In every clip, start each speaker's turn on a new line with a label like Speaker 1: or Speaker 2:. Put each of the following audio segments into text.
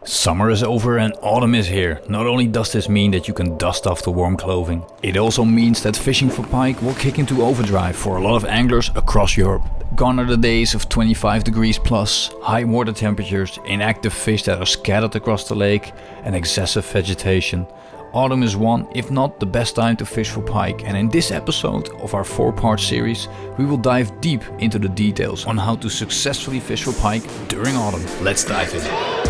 Speaker 1: Summer is over and autumn is here. Not only does this mean that you can dust off the warm clothing, it also means that fishing for pike will kick into overdrive for a lot of anglers across Europe. Gone are the days of 25 degrees plus, high water temperatures, inactive fish that are scattered across the lake, and excessive vegetation. Autumn is one, if not the best time to fish for pike, and in this episode of our 4-part series, we will dive deep into the details on how to successfully fish for pike during autumn. Let's dive in.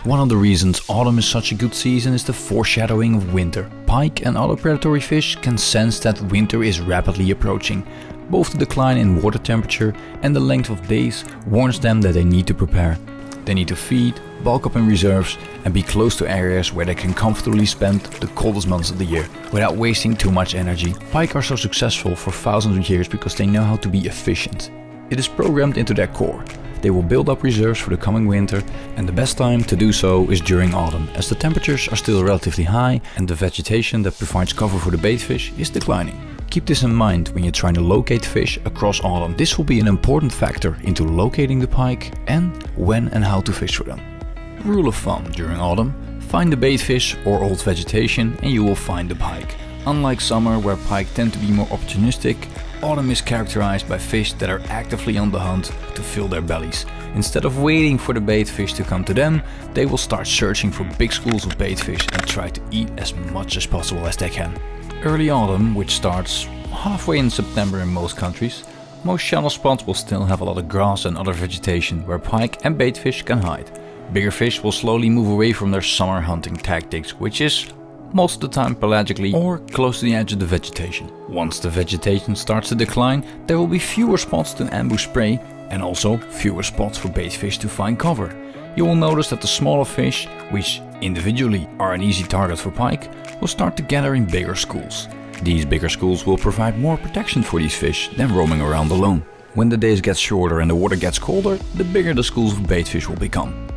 Speaker 1: One of the reasons autumn is such a good season is the foreshadowing of winter. Pike and other predatory fish can sense that winter is rapidly approaching. Both the decline in water temperature and the length of days warns them that they need to prepare. They need to feed, bulk up in reserves and be close to areas where they can comfortably spend the coldest months of the year without wasting too much energy. Pike are so successful for thousands of years because they know how to be efficient. It is programmed into their core. They will build up reserves for the coming winter, and the best time to do so is during autumn, as the temperatures are still relatively high and the vegetation that provides cover for the bait fish is declining. Keep this in mind when you're trying to locate fish across autumn. This will be an important factor into locating the pike and when and how to fish for them. Rule of thumb during autumn: find the bait fish or old vegetation and you will find the pike. Unlike summer, where pike tend to be more opportunistic, autumn is characterized by fish that are actively on the hunt to fill their bellies. Instead of waiting for the bait fish to come to them, they will start searching for big schools of bait fish and try to eat as much as possible as they can. Early autumn, which starts halfway in September in most countries, most shallow spots will still have a lot of grass and other vegetation where pike and bait fish can hide. Bigger fish will slowly move away from their summer hunting tactics, which is most of the time pelagically or close to the edge of the vegetation. Once the vegetation starts to decline, there will be fewer spots to ambush prey and also fewer spots for bait fish to find cover. You will notice that the smaller fish, which individually are an easy target for pike, will start to gather in bigger schools. These bigger schools will provide more protection for these fish than roaming around alone. When the days get shorter and the water gets colder, the bigger the schools of bait fish will become.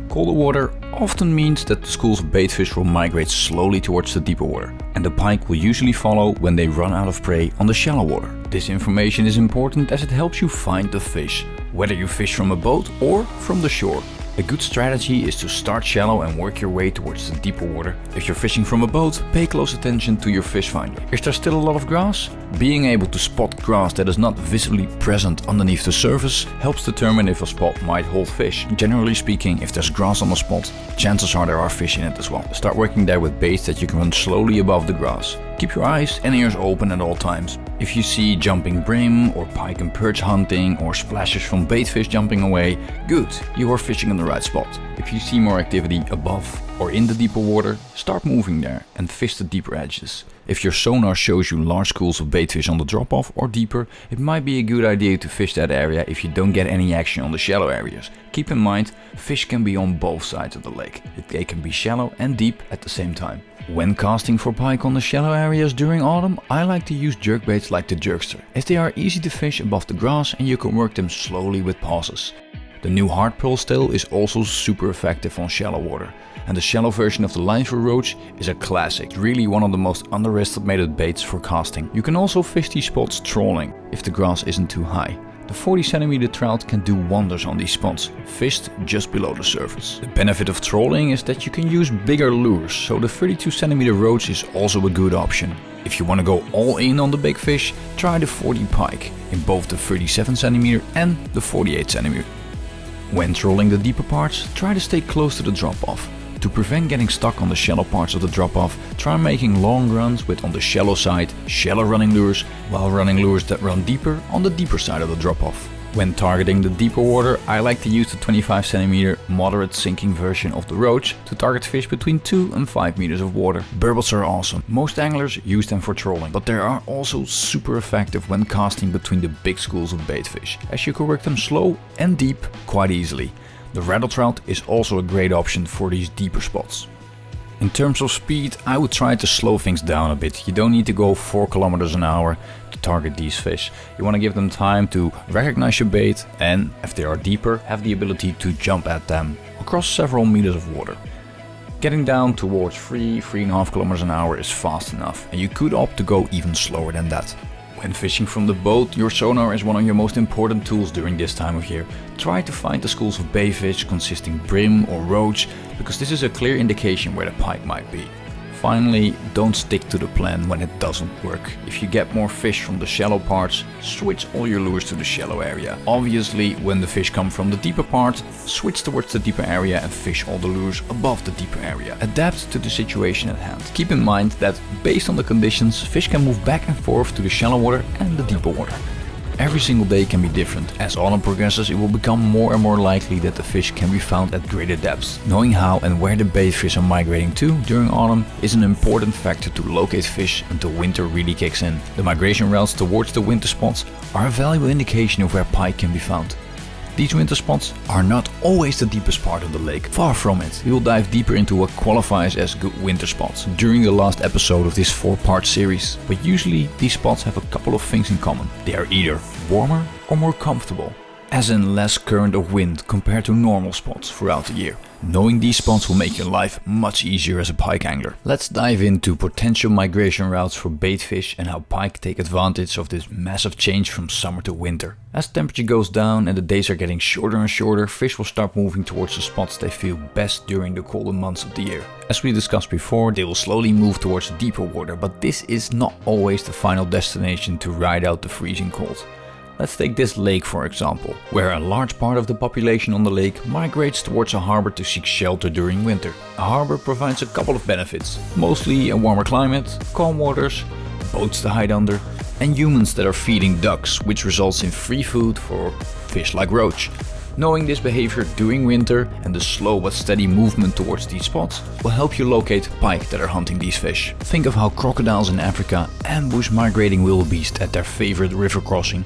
Speaker 1: Colder water often means that the schools of bait fish will migrate slowly towards the deeper water, and the pike will usually follow when they run out of prey on the shallow water. This information is important as it helps you find the fish, whether you fish from a boat or from the shore. A good strategy is to start shallow and work your way towards the deeper water. If you're fishing from a boat, pay close attention to your fish finder. Is there still a lot of grass? Being able to spot grass that is not visibly present underneath the surface helps determine if a spot might hold fish. Generally speaking, if there's grass on a spot, chances are there are fish in it as well. Start working there with baits that you can run slowly above the grass. Keep your eyes and ears open at all times. If you see jumping brim or pike and perch hunting or splashes from bait fish jumping away, good, you are fishing in the right spot. If you see more activity above or in the deeper water, start moving there and fish the deeper edges. If your sonar shows you large schools of bait fish on the drop-off or deeper, it might be a good idea to fish that area if you don't get any action on the shallow areas. Keep in mind, fish can be on both sides of the lake. They can be shallow and deep at the same time. When casting for pike on the shallow areas during autumn, I like to use jerkbaits like the jerkster, as they are easy to fish above the grass and you can work them slowly with pauses. The new Hard Pulse Tail is also super effective on shallow water, and the shallow version of the Line Thru Roach is a classic, really one of the most underestimated baits for casting. You can also fish these spots trolling, if the grass isn't too high. The 40cm trout can do wonders on these spots, fished just below the surface. The benefit of trolling is that you can use bigger lures, so the 32cm roach is also a good option. If you want to go all in on the big fish, try the 40 pike in both the 37cm and the 48cm. When trolling the deeper parts, try to stay close to the drop-off. To prevent getting stuck on the shallow parts of the drop-off, try making long runs with, on the shallow side, shallow running lures, while running lures that run deeper on the deeper side of the drop-off. When targeting the deeper water, I like to use the 25cm moderate sinking version of the roach to target fish between 2 and 5 meters of water. Burbots are awesome. Most anglers use them for trolling, but they are also super effective when casting between the big schools of bait fish, as you can work them slow and deep quite easily. The rattle trout is also a great option for these deeper spots. In terms of speed, I would try to slow things down a bit. You don't need to go 4 kilometers an hour to target these fish. You want to give them time to recognize your bait and, if they are deeper, have the ability to jump at them across several meters of water. Getting down towards 3.5 kilometers an hour is fast enough, and you could opt to go even slower than that. When fishing from the boat, your sonar is one of your most important tools during this time of year. Try to find the schools of bayfish consisting brim or roach, because this is a clear indication where the pike might be. Finally, don't stick to the plan when it doesn't work. If you get more fish from the shallow parts, switch all your lures to the shallow area. Obviously, when the fish come from the deeper part, switch towards the deeper area and fish all the lures above the deeper area. Adapt to the situation at hand. Keep in mind that based on the conditions, fish can move back and forth to the shallow water and the deeper water. Every single day can be different. As autumn progresses, it will become more and more likely that the fish can be found at greater depths. Knowing how and where the bait fish are migrating to during autumn is an important factor to locate fish until winter really kicks in. The migration routes towards the winter spots are a valuable indication of where pike can be found. These winter spots are not always the deepest part of the lake, far from it. We will dive deeper into what qualifies as good winter spots during the last episode of this 4-part series, but usually these spots have a couple of things in common. They are either warmer or more comfortable, as in less current of wind compared to normal spots throughout the year. Knowing these spots will make your life much easier as a pike angler. Let's dive into potential migration routes for bait fish and how pike take advantage of this massive change from summer to winter. As temperature goes down and the days are getting shorter and shorter, fish will start moving towards the spots they feel best during the colder months of the year. As we discussed before, they will slowly move towards deeper water, but this is not always the final destination to ride out the freezing cold. Let's take this lake for example, where a large part of the population on the lake migrates towards a harbor to seek shelter during winter. A harbor provides a couple of benefits, mostly a warmer climate, calm waters, boats to hide under, and humans that are feeding ducks, which results in free food for fish like roach. Knowing this behavior during winter and the slow but steady movement towards these spots will help you locate pike that are hunting these fish. Think of how crocodiles in Africa ambush migrating wildebeest at their favorite river crossing.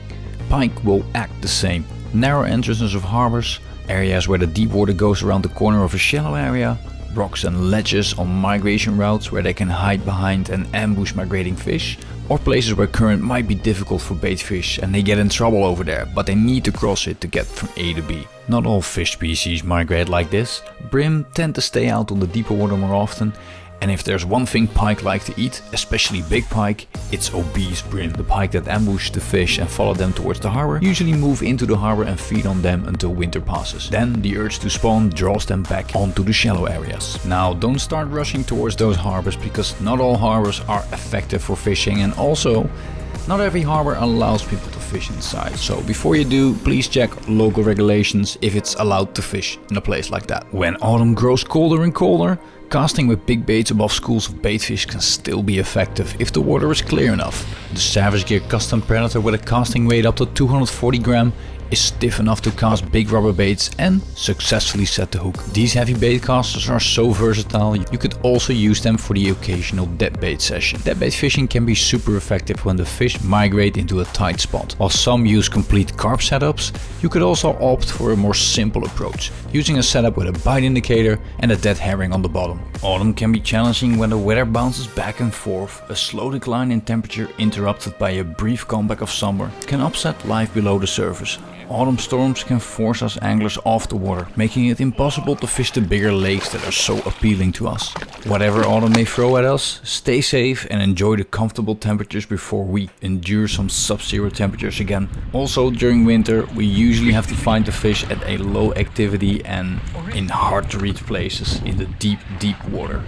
Speaker 1: Pike will act the same. Narrow entrances of harbors, areas where the deep water goes around the corner of a shallow area, rocks and ledges on migration routes where they can hide behind and ambush migrating fish, or places where current might be difficult for bait fish and they get in trouble over there, but they need to cross it to get from A to B. Not all fish species migrate like this. Brim tend to stay out on the deeper water more often, and if there's one thing pike like to eat, especially big pike, it's obese brim. The pike that ambush the fish and follow them towards the harbor usually move into the harbor and feed on them until winter passes. Then the urge to spawn draws them back onto the shallow areas. Now don't start rushing towards those harbors, because not all harbors are effective for fishing, and also not every harbor allows people to fish inside. So before you do, please check local regulations if it's allowed to fish in a place like that. When autumn grows colder and colder, casting with big baits above schools of baitfish can still be effective if the water is clear enough. The Savage Gear Custom Predator with a casting weight up to 240 gram is stiff enough to cast big rubber baits and successfully set the hook. These heavy bait casters are so versatile, you could also use them for the occasional dead bait session. Dead bait fishing can be super effective when the fish migrate into a tight spot. While some use complete carp setups, you could also opt for a more simple approach, using a setup with a bite indicator and a dead herring on the bottom. Autumn can be challenging when the weather bounces back and forth. A slow decline in temperature interrupted by a brief comeback of summer can upset life below the surface. Autumn storms can force us anglers off the water, making it impossible to fish the bigger lakes that are so appealing to us. Whatever autumn may throw at us, stay safe and enjoy the comfortable temperatures before we endure some sub-zero temperatures again. Also during winter, we usually have to find the fish at a low activity and in hard to reach places in the deep water.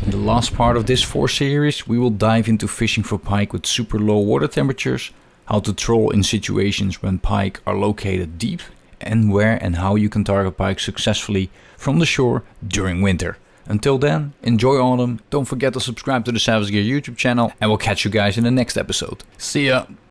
Speaker 1: In the last part of this 4 series, we will dive into fishing for pike with super low water temperatures, how to troll in situations when pike are located deep, and where and how you can target pike successfully from the shore during winter. Until then, enjoy autumn, don't forget to subscribe to the Savage Gear YouTube channel, and we'll catch you guys in the next episode. See ya!